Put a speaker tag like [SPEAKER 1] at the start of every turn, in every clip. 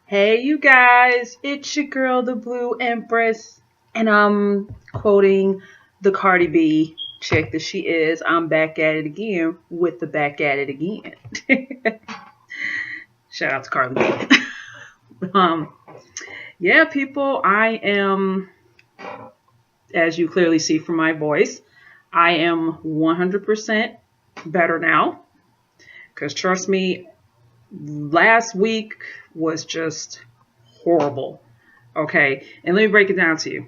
[SPEAKER 1] Hey, you guys, it's your girl, the Blue Empress, and I'm quoting the Cardi B chick that she is. I'm back at it again with the back at it again. Shout out to Cardi B. Yeah, people, I am, as you clearly see from my voice, I am 100% better now. Because trust me, last week was just horrible. Okay, and let me break it down to you.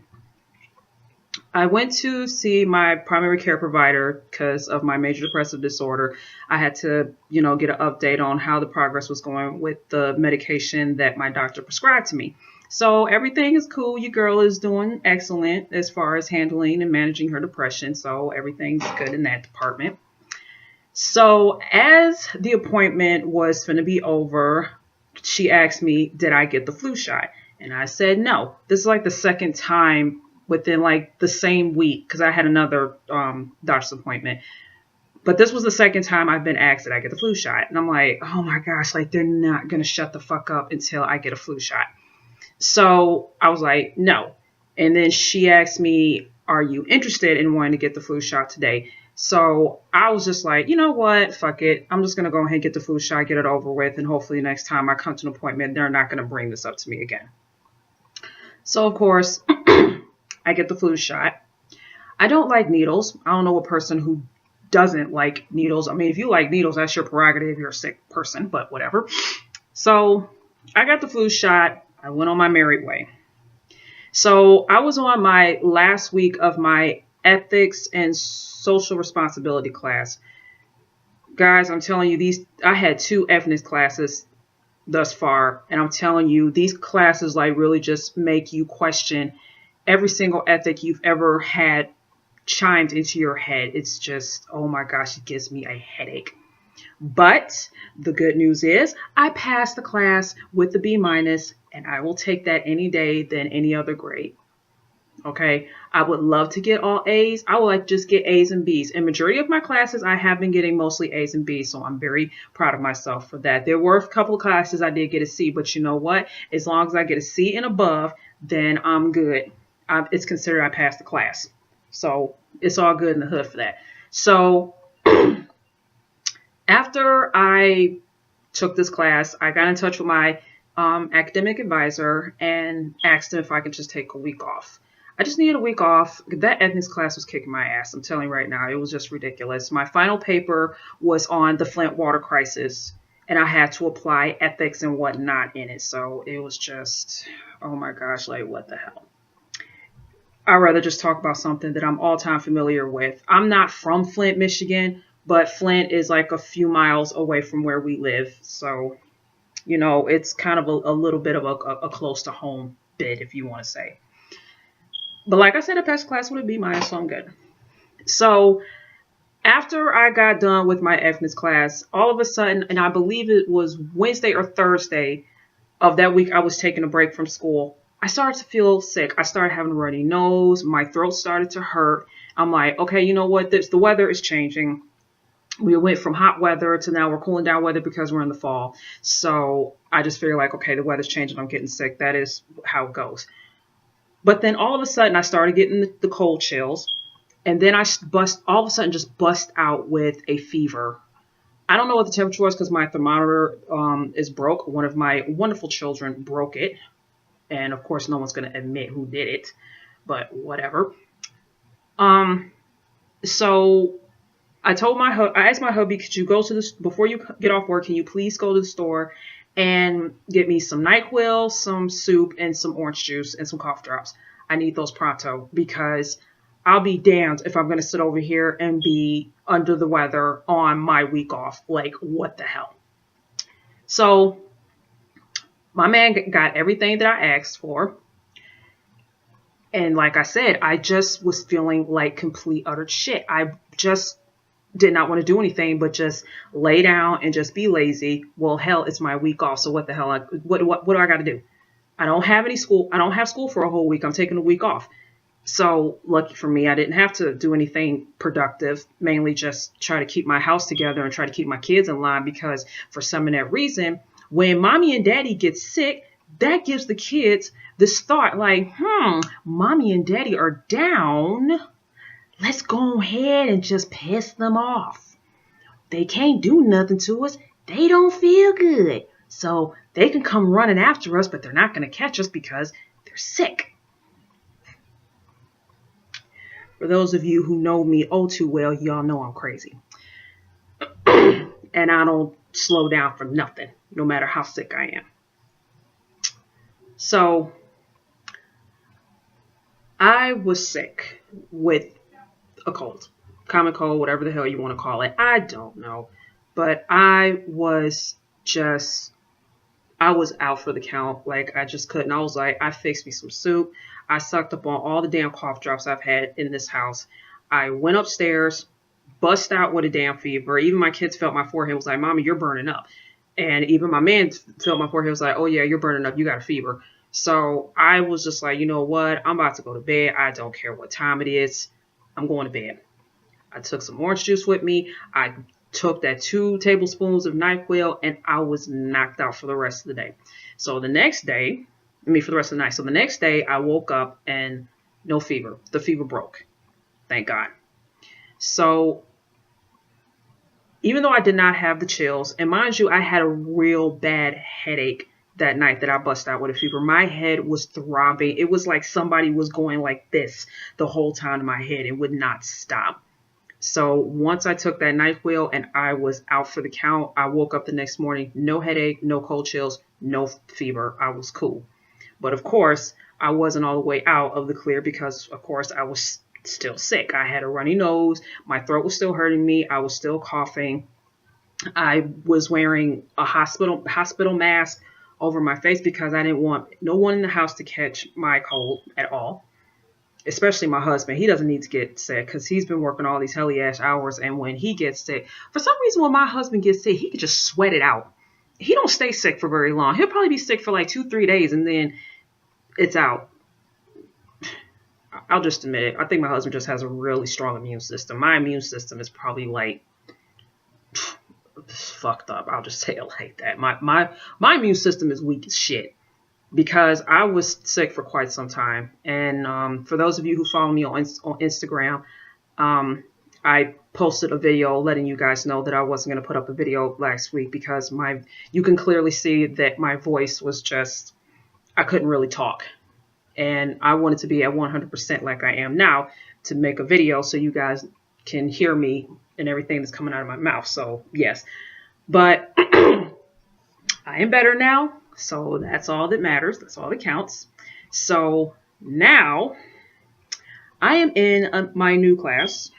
[SPEAKER 1] I went to see my primary care provider because of my major depressive disorder. I had to, get an update on how the progress was going with the medication that my doctor prescribed to me. So everything is cool. Your girl is doing excellent as far as handling and managing her depression. So everything's good in that department. So as the appointment was going to be over, she asked me, did I get the flu shot? And I said no. This is like the second time within like the same week because I had another doctor's appointment. But this was the second time I've been asked that I get the flu shot. And I'm like, oh my gosh, like they're not going to shut the fuck up until I get a flu shot. So I was like, no. And then she asked me, are you interested in wanting to get the flu shot today? So I was just like, you know what? Fuck it. I'm just going to go ahead and get the flu shot, get it over with. And hopefully next time I come to an appointment, they're not going to bring this up to me again. So, of course, I get the flu shot. I don't like needles. I don't know a person who doesn't like needles. I mean, if you like needles, that's your prerogative. You're a sick person, but whatever. So I got the flu shot. I went on my merry way. So I was on my last week of my ethics and social responsibility class. Guys, I'm telling you, I had 2 ethics classes thus far, and I'm telling you, these classes like really just make you question every single ethic you've ever had chimed into your head. It's just, oh my gosh, it gives me a headache. But the good news is I passed the class with the B minus, and I will take that any day than any other grade. Okay, I would love to get all A's. I would like just get A's and B's. In majority of my classes, I have been getting mostly A's and B's, so I'm very proud of myself for that. There were a couple of classes I did get a C, but you know what? As long as I get a C and above, then I'm good. It's considered I passed the class. So it's all good in the hood for that. So after I took this class, I got in touch with my academic advisor and asked him if I could just take a week off. I just needed a week off. That ethics class was kicking my ass. I'm telling you right now, it was just ridiculous. My final paper was on the Flint water crisis, and I had to apply ethics and whatnot in it. So it was just, oh my gosh, like what the hell? I'd rather just talk about something that I'm all time familiar with. I'm not from Flint, Michigan, but Flint is like a few miles away from where we live. So, it's kind of a little bit of a close to home bit, if you want to say. But like I said, I passed class with a B minus, so I'm good. So after I got done with my ethics class, all of a sudden, and I believe it was Wednesday or Thursday of that week, I was taking a break from school. I started to feel sick. I started having a runny nose. My throat started to hurt. I'm like, okay, you know what? The weather is changing. We went from hot weather to now we're cooling down weather because we're in the fall. So I just figured like, okay, the weather's changing. I'm getting sick. That is how it goes. But then all of a sudden I started getting the cold chills. And then I all of a sudden just bust out with a fever. I don't know what the temperature was because my thermometer is broke. One of my wonderful children broke it. And of course, no one's going to admit who did it. But whatever. So I asked my hubby, could you go to this before you get off work? Can you please go to the store and get me some NyQuil, some soup, and some orange juice and some cough drops? I need those pronto because I'll be damned if I'm going to sit over here and be under the weather on my week off. Like, what the hell? So my man got everything that I asked for. And like I said, I just was feeling like complete utter shit. I just did not want to do anything but just lay down and just be lazy. Well, hell, it's my week off. So what the hell? What do I got to do? I don't have any school. I don't have school for a whole week. I'm taking a week off. So lucky for me, I didn't have to do anything productive, mainly just try to keep my house together and try to keep my kids in line because for some of that reason, when mommy and daddy get sick, that gives the kids this thought like, mommy and daddy are down. Let's go ahead and just piss them off. They can't do nothing to us. They don't feel good. So they can come running after us, but they're not going to catch us because they're sick. For those of you who know me oh too well, y'all know I'm crazy. And I don't slow down for nothing, no matter how sick I am. So I was sick with a cold, common cold, whatever the hell you want to call it. I don't know. But I was out for the count. Like, I just couldn't. I was like, I fixed me some soup. I sucked up on all the damn cough drops I've had in this house. I went upstairs, bust out with a damn fever. Even my kids felt my forehead, was like, Mommy, you're burning up. And even my man felt my forehead, was like, oh yeah, you're burning up. You got a fever. So I was just like, you know what? I'm about to go to bed. I don't care what time it is. I'm going to bed. I took some orange juice with me. I took that 2 tablespoons of NyQuil, and I was knocked out for the rest of the day. So the next day, for the rest of the night. So the next day, I woke up and no fever. The fever broke. Thank God. So even though I did not have the chills, and mind you, I had a real bad headache that night that I bust out with a fever. My head was throbbing. It was like somebody was going like this the whole time in my head. It would not stop. So once I took that NyQuil and I was out for the count, I woke up the next morning, no headache, no cold chills, no fever. I was cool. But of course, I wasn't all the way out of the clear because, of course, I was still sick. I had a runny nose. My throat was still hurting me. I was still coughing. I was wearing a hospital mask over my face because I didn't want no one in the house to catch my cold at all. Especially my husband. He doesn't need to get sick because he's been working all these helly ass hours. And when he gets sick, for some reason, when my husband gets sick, he can just sweat it out. He don't stay sick for very long. He'll probably be sick for like 2-3 days and then it's out. I'll just admit it. I think my husband just has a really strong immune system. My immune system is probably like fucked up. I'll just say it like that. My immune system is weak as shit. Because I was sick for quite some time. And for those of you who follow me on Instagram, I posted a video letting you guys know that I wasn't going to put up a video last week because you can clearly see that my voice was just, I couldn't really talk. And I wanted to be at 100% like I am now to make a video so you guys can hear me and everything that's coming out of my mouth. So, yes. But I am better now. So that's all that matters. That's all that counts. So now I am in my new class,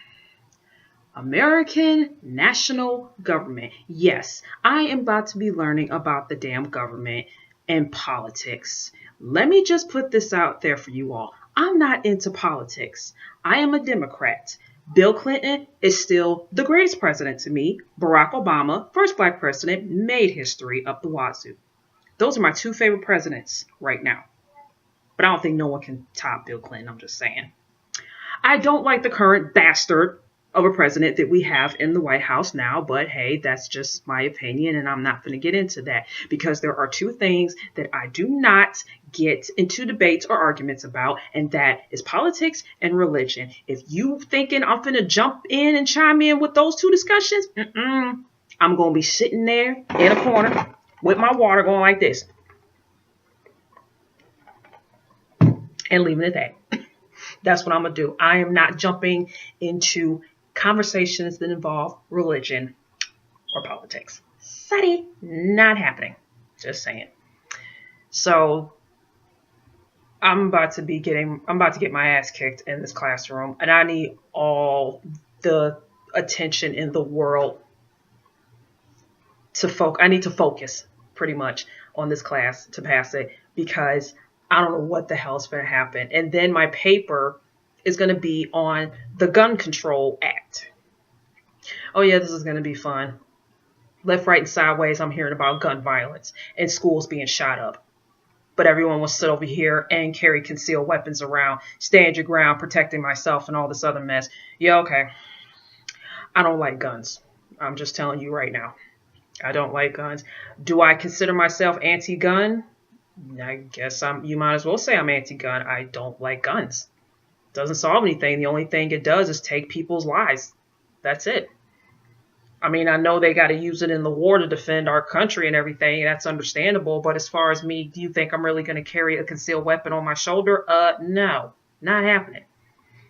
[SPEAKER 1] American National Government. Yes, I am about to be learning about the damn government and politics. Let me just put this out there for you all. I'm not into politics. I am a Democrat. Bill Clinton is still the greatest president to me. Barack Obama, first black president, made history up the wazoo. Those are my 2 favorite presidents right now. But I don't think no one can top Bill Clinton. I'm just saying. I don't like the current bastard of a president that we have in the White House now. But hey, that's just my opinion. And I'm not going to get into that. Because there are 2 things that I do not get into debates or arguments about. And that is politics and religion. If you thinking I'm going to jump in and chime in with those 2 discussions, I'm going to be sitting there in a corner with my water going like this. And leaving it at that. That's what I'm going to do. I am not jumping into conversations that involve religion or politics. Sorry, not happening. Just saying. So I'm about to get my ass kicked in this classroom. And I need all the attention in the world to focus. I need to focus pretty much on this class to pass it because I don't know what the hell is going to happen. And then my paper is going to be on the Gun Control Act. Oh yeah, this is going to be fun. Left, right, and sideways, I'm hearing about gun violence and schools being shot up. But everyone will sit over here and carry concealed weapons around, stand your ground, protecting myself and all this other mess. Yeah, okay. I don't like guns. I'm just telling you right now. I don't like guns. Do I consider myself anti-gun? I guess you might as well say I'm anti-gun. I don't like guns. Doesn't solve anything. The only thing it does is take people's lives. That's it. I mean, I know they got to use it in the war to defend our country and everything. That's understandable. But as far as me, do you think I'm really going to carry a concealed weapon on my shoulder? No, not happening.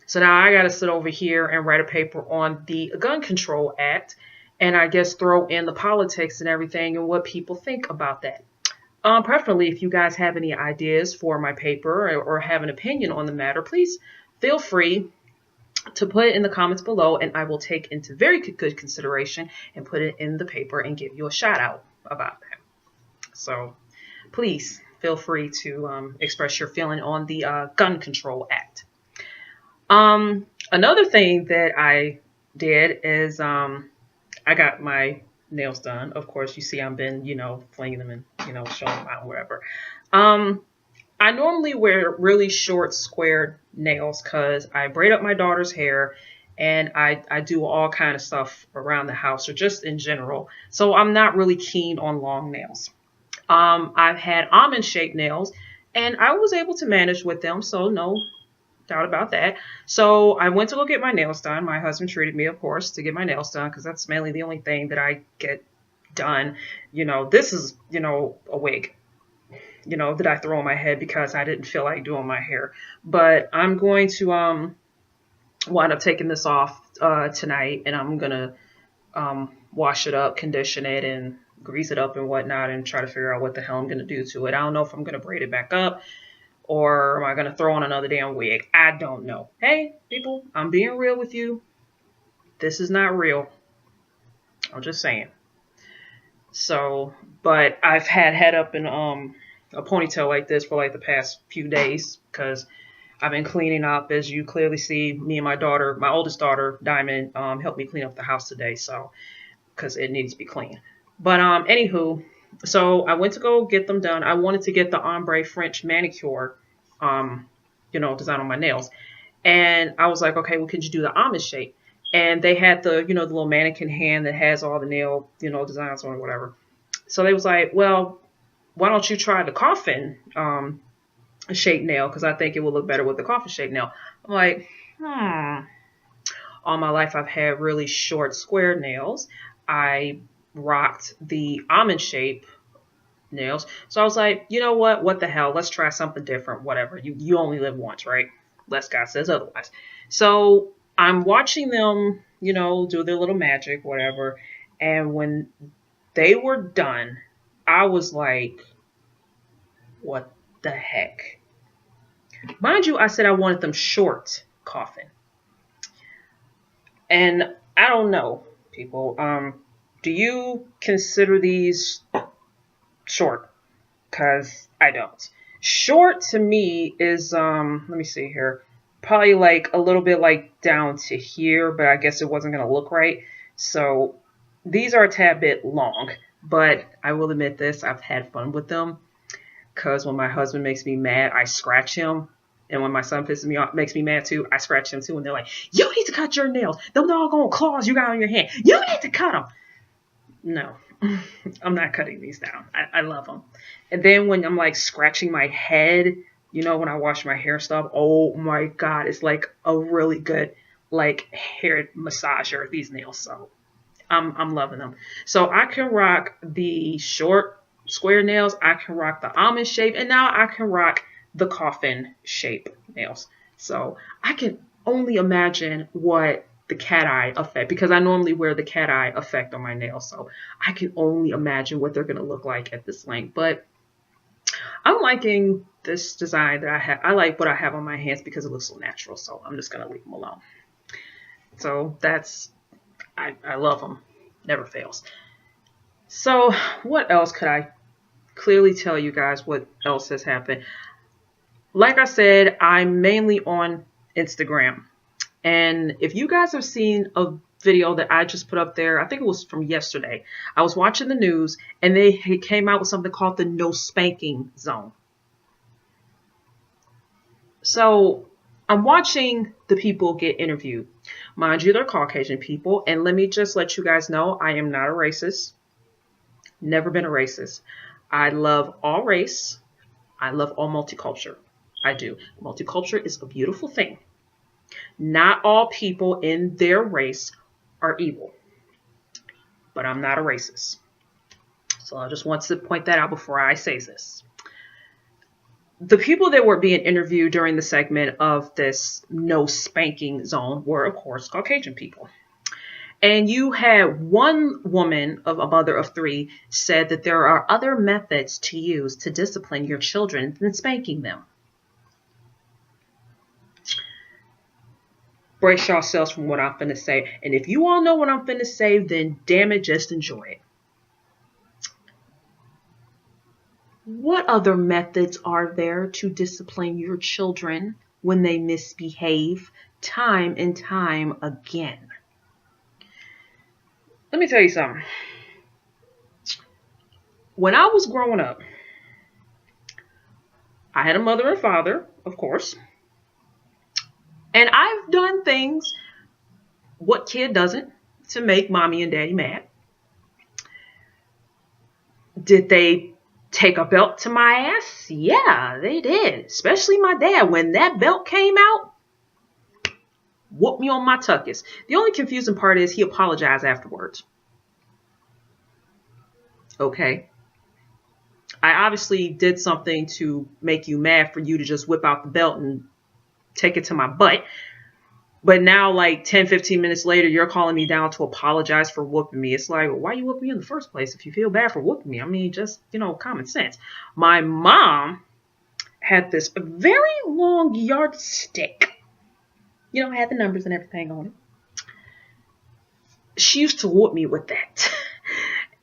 [SPEAKER 1] So now I got to sit over here and write a paper on the Gun Control Act, and I guess throw in the politics and everything and what people think about that. Preferably, if you guys have any ideas for my paper or have an opinion on the matter, please feel free to put it in the comments below, and I will take into very good consideration and put it in the paper and give you a shout out about that. So please feel free to express your feeling on the Gun Control Act. Another thing that I did is I got my nails done. Of course, you see I've been, flinging them and, showing them out wherever. I normally wear really short, square nails because I braid up my daughter's hair and I do all kind of stuff around the house or just in general. So I'm not really keen on long nails. I've had almond-shaped nails and I was able to manage with them, so no doubt about that. So I went to go get my nails done. My husband treated me, of course, to get my nails done because that's mainly the only thing that I get done. This is, a wig, that I throw on my head because I didn't feel like doing my hair. But I'm going to wind up taking this off tonight, and I'm going to wash it up, condition it, and grease it up and whatnot, and try to figure out what the hell I'm going to do to it. I don't know if I'm going to braid it back up, or am I going to throw on another damn wig? I don't know. Hey, people, I'm being real with you. This is not real. I'm just saying. So, but I've had head up in a ponytail like this for like the past few days because I've been cleaning up. As you clearly see, me and my daughter, my oldest daughter, Diamond, helped me clean up the house today. So, because it needs to be clean. But anywho, so I went to go get them done. I wanted to get the ombre French manicure, design on my nails. And I was like, okay, well, could you do the almond shape? And they had the, the little mannequin hand that has all the nail, designs on it, whatever. So they was like, well, why don't you try the coffin shaped nail? Because I think it will look better with the coffin shaped nail. I'm like, All my life I've had really short square nails. I rocked the almond shape nails. So I was like, you know what the hell? Let's try something different, whatever. You only live once, right? Unless God says otherwise. So I'm watching them, do their little magic, whatever. And when they were done, I was like, what the heck? Mind you, I said I wanted them short coffin. And I don't know, people. Do you consider these short? Because I don't. Short to me is, let me see here, probably like a little bit like down to here, but I guess it wasn't going to look right. So these are a tad bit long, but I will admit this, I've had fun with them because when my husband makes me mad, I scratch him. And when my son pisses me off, makes me mad too, I scratch him too. And they're like, you need to cut your nails. Them doggone claws you got on your hand. You need to cut them. No, I'm not cutting these down. I love them. And then when I'm like scratching my head, when I wash my hair stuff, oh my God, it's like a really good like hair massager, these nails. So I'm loving them. So I can rock the short square nails. I can rock the almond shape. And now I can rock the coffin shape nails. So I can only imagine what the cat eye effect, because I normally wear the cat eye effect on my nails. So I can only imagine what they're going to look like at this length. But I'm liking this design that I have. I like what I have on my hands because it looks so natural. So I'm just going to leave them alone. So I love them. Never fails. So what else could I clearly tell you guys what else has happened? Like I said, I'm mainly on Instagram. And if you guys have seen a video that I just put up there, I think it was from yesterday. I was watching the news and they came out with something called the no spanking zone. So I'm watching the people get interviewed. Mind you, they're Caucasian people. And let me just let you guys know, I am not a racist. Never been a racist. I love all race. I love all multicultural. I do. Multicultural is a beautiful thing. Not all people in their race are evil, but I'm not a racist. So I just want to point that out before I say this. The people that were being interviewed during the segment of this no spanking zone were, of course, Caucasian people. And you had one woman, of a mother of three, said that there are other methods to use to discipline your children than spanking them. Brace yourselves from what I'm finna say. And if you all know what I'm finna say, then damn it, just enjoy it. What other methods are there to discipline your children when they misbehave time and time again? Let me tell you something. When I was growing up, I had a mother and father, of course. And I've done things, what kid doesn't, to make mommy and daddy mad. Did they take a belt to my ass? Yeah, they did. Especially my dad. When that belt came out, whooped me on my tuchus. The only confusing part is he apologized afterwards. Okay. I obviously did something to make you mad for you to just whip out the belt and take it to my butt. But now, like 10, 15 minutes later, you're calling me down to apologize for whooping me. It's like, why you whooping me in the first place if you feel bad for whooping me? I mean, just, common sense. My mom had this very long yardstick. Had the numbers and everything on it. She used to whoop me with that.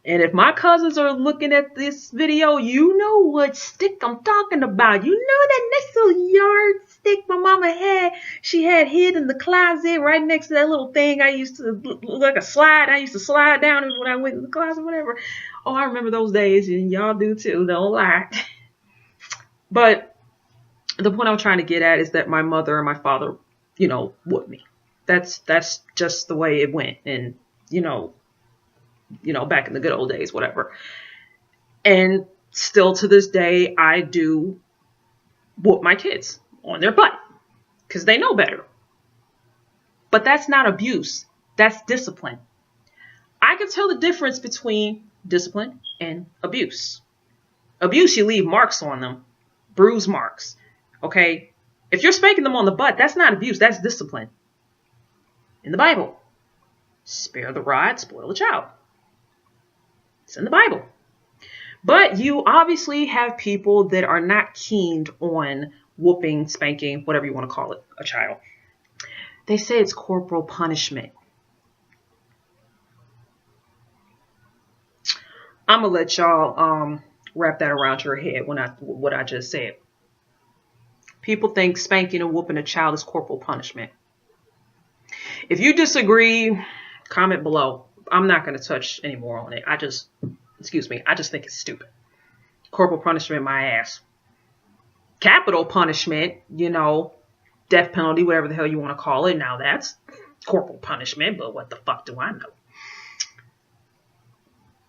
[SPEAKER 1] And if my cousins are looking at this video, you know what stick I'm talking about. You know that nice little yardstick my mama had. She had hid in the closet right next to that little thing I used to, like a slide. I used to slide down when I went in the closet, whatever. Oh, I remember those days, and y'all do too. Don't lie. But the point I'm trying to get at is that my mother and my father, whooped me. That's just the way it went. And, back in the good old days, whatever. And still to this day, I do whoop my kids on their butt because they know better. But that's not abuse. That's discipline. I can tell the difference between discipline and abuse. Abuse, you leave marks on them, bruise marks. Okay? If you're spanking them on the butt, that's not abuse. That's discipline. In the Bible, spare the rod, spoil the child. It's in the Bible. But you obviously have people that are not keened on whooping, spanking, whatever you want to call it, a child. They say it's corporal punishment. I'm going to let y'all wrap that around your head what I just said. People think spanking and whooping a child is corporal punishment. If you disagree, comment below. I'm not going to touch any more on it. I just think it's stupid. Corporal punishment, my ass. Capital punishment, death penalty, whatever the hell you want to call it. Now that's corporal punishment, but what the fuck do I know?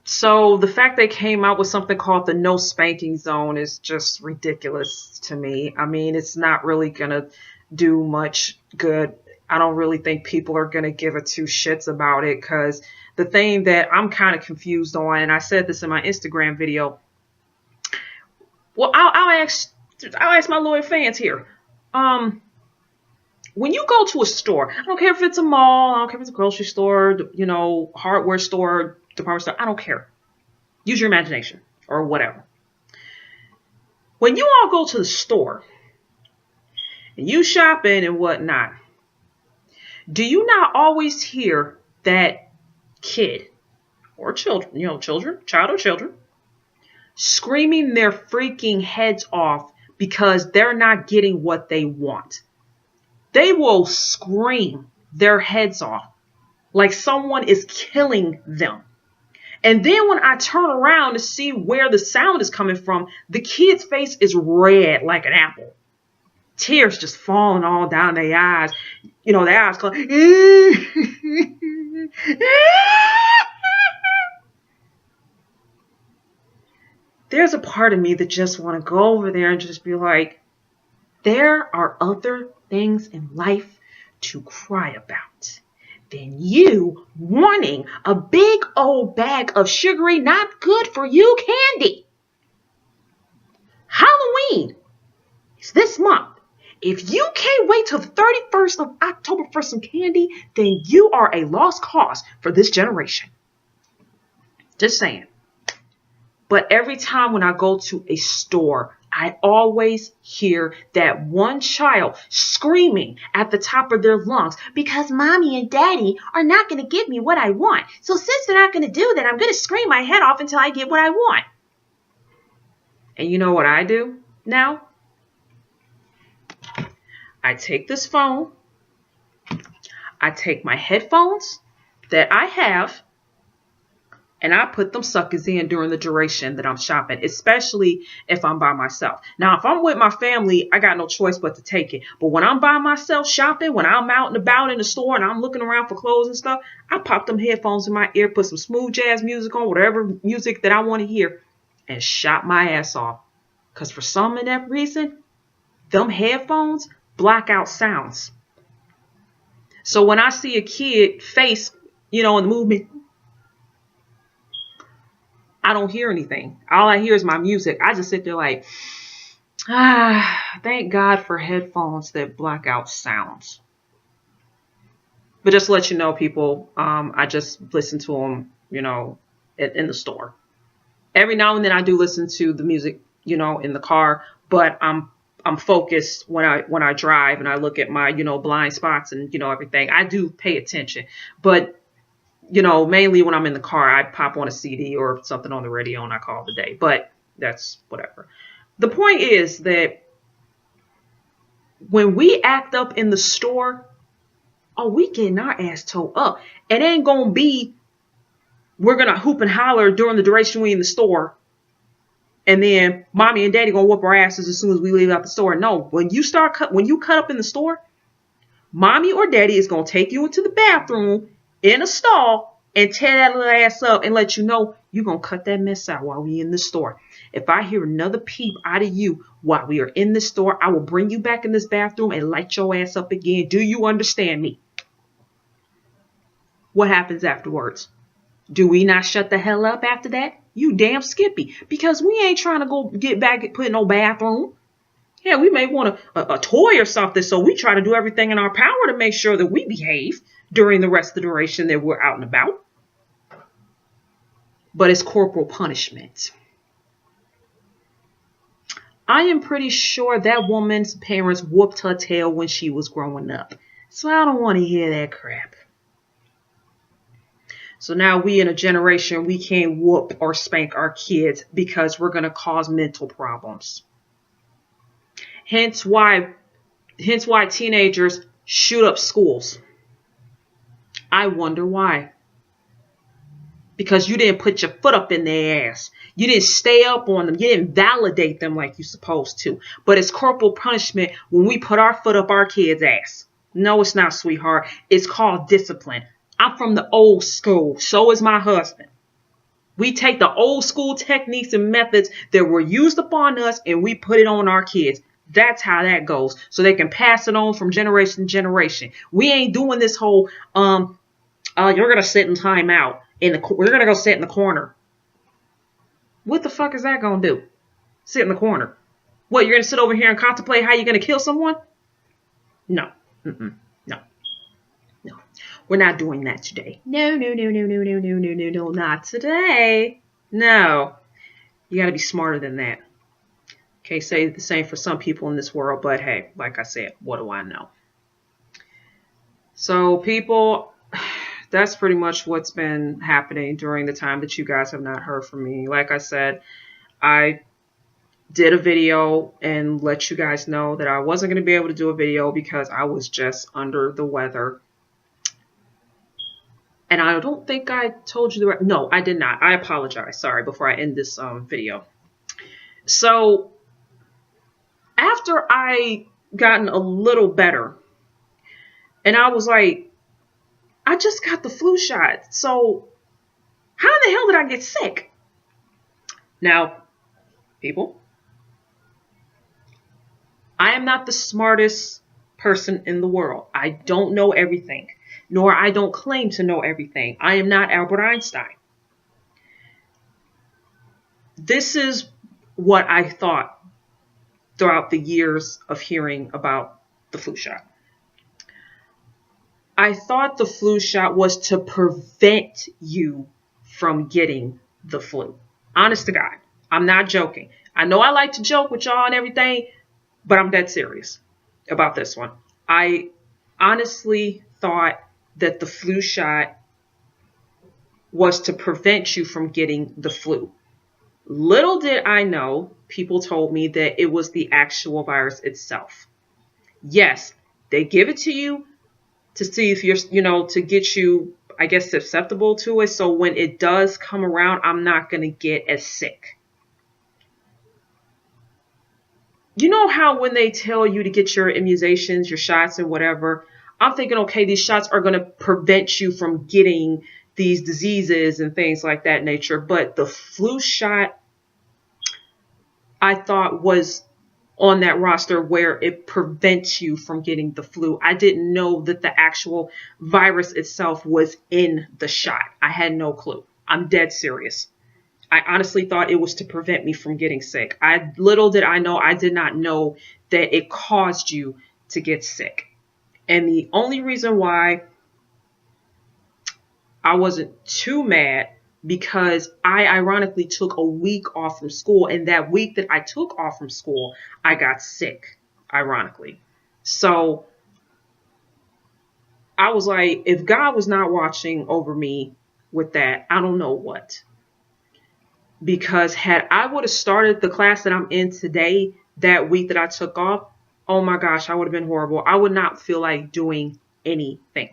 [SPEAKER 1] So the fact they came out with something called the no spanking zone is just ridiculous to me. I mean, it's not really going to do much good. I don't really think people are going to give a two shits about it, because the thing that I'm kind of confused on, and I said this in my Instagram video. Well, I'll ask my loyal fans here. When you go to a store, I don't care if it's a mall, I don't care if it's a grocery store, hardware store, department store, I don't care. Use your imagination or whatever. When you all go to the store and you shopping and whatnot, do you not always hear that kid or children, child or children, screaming their freaking heads off because they're not getting what they want? They will scream their heads off like someone is killing them. And then when I turn around to see where the sound is coming from, the kid's face is red like an apple. Tears just falling all down their eyes. Their eyes closed. there's a part of me that just want to go over there and just be like, there are other things in life to cry about than you wanting a big old bag of sugary, not good for you candy. Halloween is this month. If you can't wait till the 31st of October for some candy, then you are a lost cause for this generation. Just saying. But every time when I go to a store, I always hear that one child screaming at the top of their lungs because mommy and daddy are not going to give me what I want. So since they're not going to do that, I'm going to scream my head off until I get what I want. And you know what I do now? I take this phone, I take my headphones that I have, and I put them suckers in during the duration that I'm shopping, especially if I'm by myself. Now, if I'm with my family, I got no choice but to take it. But when I'm by myself shopping, when I'm out and about in the store and I'm looking around for clothes and stuff, I pop them headphones in my ear, put some smooth jazz music on, whatever music that I want to hear, and shop my ass off. Because for some and that reason, them headphones block out sounds. So when I see a kid face, in the movement, I don't hear anything. All I hear is my music. I just sit there like, thank God for headphones that block out sounds. But just to let you know, people, I just listen to them, in the store. Every now and then I do listen to the music, in the car, but I'm focused when I drive and I look at my, blind spots and, everything. I do pay attention, but mainly when I'm in the car, I pop on a CD or something on the radio and I call it a day, but that's whatever. The point is that when we act up in the store, we getting our ass towed up. It ain't going to be, we're going to hoop and holler during the duration we in the store. And then mommy and daddy going to whoop our asses as soon as we leave out the store. No, when you cut up in the store, mommy or daddy is going to take you into the bathroom in a stall and tear that little ass up and let you know you're going to cut that mess out while we in the store. If I hear another peep out of you while we are in the store, I will bring you back in this bathroom and light your ass up again. Do you understand me? What happens afterwards? Do we not shut the hell up after that? You damn Skippy. Because we ain't trying to go get back and put in no bathroom. Yeah, we may want a toy or something, so we try to do everything in our power to make sure that we behave during the rest of the duration that we're out and about. But it's corporal punishment. I am pretty sure that woman's parents whooped her tail when she was growing up. So I don't want to hear that crap. So now we in a generation, we can't whoop or spank our kids because we're going to cause mental problems. Hence why teenagers shoot up schools. I wonder why. Because you didn't put your foot up in their ass. You didn't stay up on them. You didn't validate them like you're supposed to. But it's corporal punishment when we put our foot up our kids' ass. No, it's not, sweetheart. It's called discipline. I'm from the old school. So is my husband. We take the old school techniques and methods that were used upon us and we put it on our kids. That's how that goes. So they can pass it on from generation to generation. We ain't doing this whole, you're going to sit in time out. We're going to go sit in the corner. What the fuck is that going to do? Sit in the corner. What, you're going to sit over here and contemplate how you're going to kill someone? No. No. We're not doing that today. No, not today. No. You got to be smarter than that. Okay, say the same for some people in this world, but hey, like I said, what do I know? So people, that's pretty much what's been happening during the time that you guys have not heard from me. Like I said, I did a video and let you guys know that I wasn't going to be able to do a video because I was just under the weather. And I don't think I told you no, I did not. I apologize. Sorry, before I end this video. So after I gotten a little better and I was like, I just got the flu shot. So how the hell did I get sick? Now, people. I am not the smartest person in the world. I don't know everything, nor I don't claim to know everything. I am not Albert Einstein. This is what I thought throughout the years of hearing about the flu shot. I thought the flu shot was to prevent you from getting the flu. Honest to God, I'm not joking. I know I like to joke with y'all and everything, but I'm dead serious about this one. I honestly thought that the flu shot was to prevent you from getting the flu. Little did I know, people told me that it was the actual virus itself. Yes, they give it to you to see if you're, to get you, I guess, susceptible to it. So when it does come around, I'm not going to get as sick. You know how when they tell you to get your immunizations, your shots and whatever, I'm thinking, okay, these shots are going to prevent you from getting these diseases and things like that nature. But the flu shot, I thought, was on that roster where it prevents you from getting the flu. I didn't know that the actual virus itself was in the shot. I had no clue. I'm dead serious. I honestly thought it was to prevent me from getting sick. Little did I know, I did not know that it caused you to get sick. And the only reason why I wasn't too mad, because I ironically took a week off from school, and that week that I took off from school, I got sick, ironically. So I was like, if God was not watching over me with that, I don't know what. Because had I would have started the class that I'm in today, that week that I took off, oh my gosh, I would have been horrible. I would not feel like doing anything.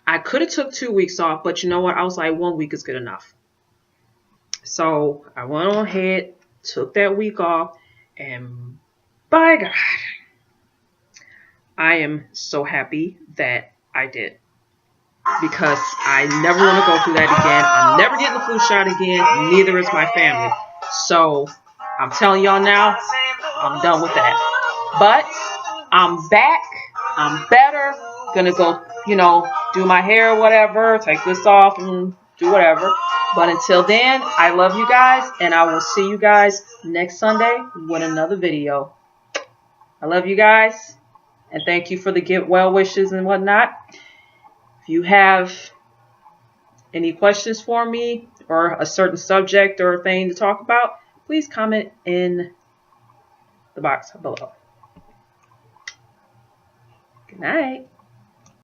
[SPEAKER 1] I could have took 2 weeks off, but you know what? I was like, 1 week is good enough. So I went on ahead, took that week off, and by God, I am so happy that I did. Because I never want to go through that again. I'm never getting the flu shot again. Neither is my family. So I'm telling y'all now, I'm done with that. But I'm back. I'm better. Gonna go, do my hair or whatever. Take this off and do whatever. But until then, I love you guys. And I will see you guys next Sunday with another video. I love you guys. And thank you for the get well wishes and whatnot. If you have any questions for me or a certain subject or thing to talk about, please comment in the box below. Good night.